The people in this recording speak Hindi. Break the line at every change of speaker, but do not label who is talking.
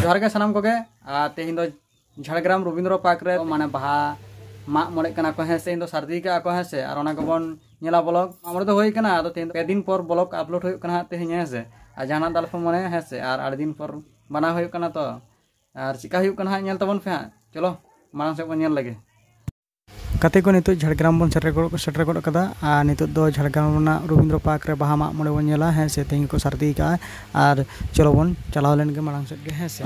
जोहार के सानाम कोगे तेहिं दो झाड़ग्राम रविंद्र पार्क रे माने बाहा माग मोड़े कना को हेसे इन दो सर्दी का को हेसे और ओना को बन नेला ब्लॉग हमर दो होई कना आदो तेहिं 2 दिन पर ब्लॉग अपलोड होय कना तेहिं हेसे आ जाना दाल फो मने हेसे और 8 दिन पर बना होय कना तो और चिका होय कना नेल तबन पे चलो मांग से बन नेल लगे कते को नितो झाड़ग्राम बन सेटर गोड़ कदा आ नितो दो झाड़ग्राम ना रविंद्र पार्क रे बाहा माग मोड़े बन नेला हेसे तेहिं को सर्दी का और चलो बन चलाव लेन के मांग से हेसे